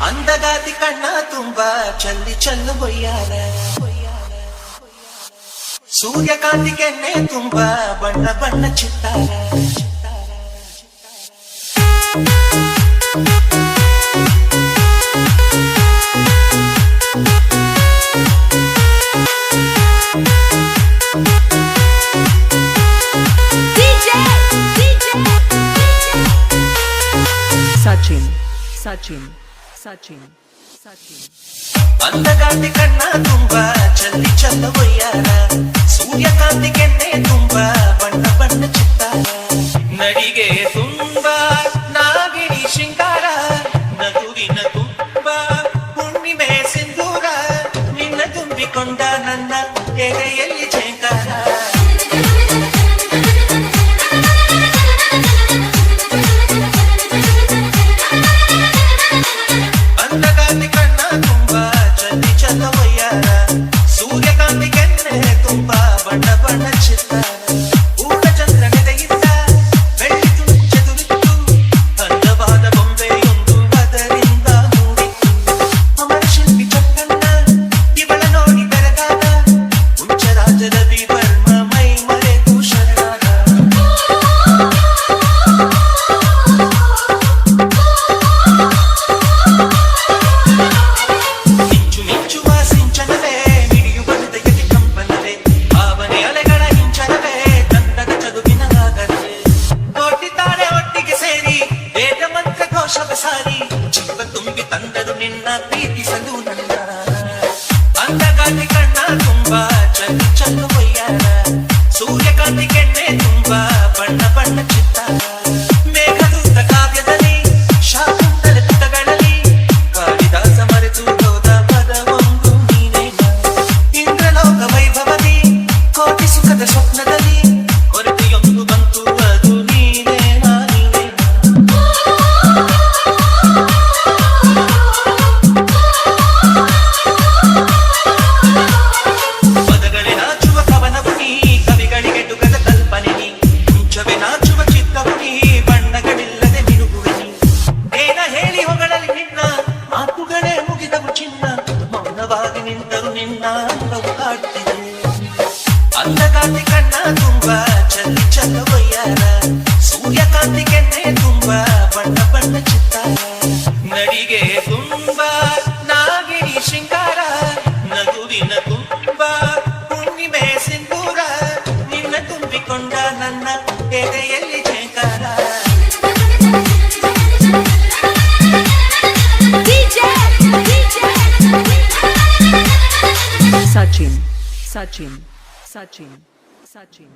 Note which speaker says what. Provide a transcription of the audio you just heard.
Speaker 1: ಅಂದಗಾತಿ ಕಣ್ಣ ತುಂಬಾ ಚಲ್ಲಿ ಚಲ್ಲು ಬೊಯ್ಯಾರ, ಸೂರ್ಯಕಾಂತಿ ಕೆನ್ನೆ ತುಂಬಾ ಬಣ್ಣ ಬಣ್ಣ ಚಿತ್ತಾರ.
Speaker 2: Sachin, Sachin, Sachin, Sachin.
Speaker 1: ಅಂದಗಾತಿ ಕಣ್ಣ ತುಂಬಾ ಚಲ್ಲಿ ಚಲ್ಲ ಬೊಯ್ಯಾರ, ಸೂರ್ಯಕಾಂತಿ ಕೆನ್ನೆ ತುಂಬಾ ಬಣ್ಣ ಬಣ್ಣ ಚಿತ್ತಾರ. ನಡಿಗೆ ತುಂಬಾ ನಾಗಿಣಿ ಶೃಂಗಾರ, ನಗುವಿನ ತುಂಬಾ ಹುಣ್ಣಿಮೆ ಸಿಂಧೂರ, ನಿನ್ನ ತುಂಬಿಕೊಂಡ ನನ್ನ ಎದೆಯಲ್ಲಿ ಝೇಂಕಾರ. ಅಂದಗಾತಿ ಕಣ್ಣ ತುಂಬಾ ಚಲ್ಲಿ ಚಲ್ಲ ಬೊಯ್ಯಾರ, ಸೂರ್ಯಕಾಂತಿ ಕೆನ್ನೆ ತುಂಬಾ ಬಣ್ಣ ಬಣ್ಣ ಚಿತ್ತಾರ. ಊಟ ಚಂದ್ರನೆದೆಯಿಂದ ಬೆಳ್ಳಿ ತುಂಚೆ ತುರಿತು, ಅಂದವಾದ ಬೊಂಬೆಯೊಂದು ಅದರಿಂದ ಮೂಡಿತು. ಅಮರ ಶಿಲ್ಪಿ ಚಕ್ಕಣ್ಣ ಇವಳ ನೋಡಿ ಬೆರಗಾದ, ಹುಂಚರಾಜದ ವಿವರ್ಮ ಮೈ ಮರೆತು ಶರಣಾದ. ಮಿಂಚು ಮಿಂಚುವ ಸಿಂಚನವೇ, ಮಿಡಿಯುವ ಹೃದಯಕ್ಕೆ ಕಂಪನವೇ, ಭಾವನೆ ಅಲೆಗಳ ಹಿಂಚನವೇ, ತಂಡದ ಚದುವಿನ ಗಾಗರವೇ. ಕೋಟಿ ತಾರೆ ಒಟ್ಟಿಗೆ ಸೇರಿ ವೇದ ಮಂತ್ರ ಘೋಷವ ಸಾರಿ, ಜೀವ ತುಂಬಿ ತಂದರು ನಿನ್ನ ಪ್ರೀತಿಸಲು ನನ್ನ. ಅಂದಗಾತಿ ಕಣ್ಣ ತುಂಬಾ ಚಲ್ಲು ಚಲ್ಲು ಬೊಯ್ಯಾರ, ಸೂರ್ಯಕಾಂತಿ ಕೆನ್ನೆ ತುಂಬಾ ಬಣ್ಣ ಬಣ್ಣ ಚಿತ್ತಾರ. ಮೇಘದೂತ ಕಾವ್ಯದಲ್ಲಿ ಶಾಕುಂತಲ ಪುಟಗಳಲ್ಲಿ, ಕಾಳಿದಾಸ ಮರೆತು ಹೋದ ಪದವೊಂದು ನೀನೇನ. ಇಂದ್ರಲೋಕ ವೈಭವದಿ ಕೋಟಿ ಸುಖದ ಸ್ವಪ್ನದಲ್ಲಿ, ಕೊರತೆಯೊಂದು ಬಂತು ಅದು ನೀನೇನ ನೀನೇನ. ಪದಗಳೇ ನಾಚುವ ಕವನವು ನೀ, ಕವಿಗಳಿಗೆ ಡುಗದ ಕಲ್ಪನೆ ನೀ, ಮುಂಚವೇ ನಾಚುವ ಚಿತ್ತವು ನೀ, ಬಣ್ಣಗಳಿಲ್ಲದೆ ಮಿನುಗುವೆ ನೀ. ಏನ ಹೇಳಿ ಹೊಗಳಲ್ಲಿ ನಿನ್ನ ಮಾತುಗಳೇ ಮುಗಿದವು ಚಿನ್ನ, ಮೌನವಾಗಿ ನಿಂತರು ನಿನ್ನ ಅಂದವು ಕಾಡ್ತಿದೆ. ಅಂದಗಾತಿ ಕಣ್ಣ ತುಂಬಾ ಚಲ್ಲಿ ಚಲ್ಲ ಬೊಯ್ಯಾರ, ಸೂರ್ಯಕಾಂತಿ ಕೆನ್ನೆ ತುಂಬಾ ಬಣ್ಣ ಬಣ್ಣ ಚಿತ್ತಾರ. ನಡಿಗೆ ತುಂಬಾ ನಾಗಿಣಿ ಶೃಂಗಾರ, ನಗುವಿನ ತುಂಬಾ ಹುಣ್ಣಿಮೆ ಸಿಂಧೂರ, ನಿನ್ನ ತುಂಬಿಕೊಂಡ ನನ್ನ ಎದೆಯಲ್ಲಿ ಝೇಂಕಾರ.
Speaker 2: Sachin, Sachin, Sachin, Sachin.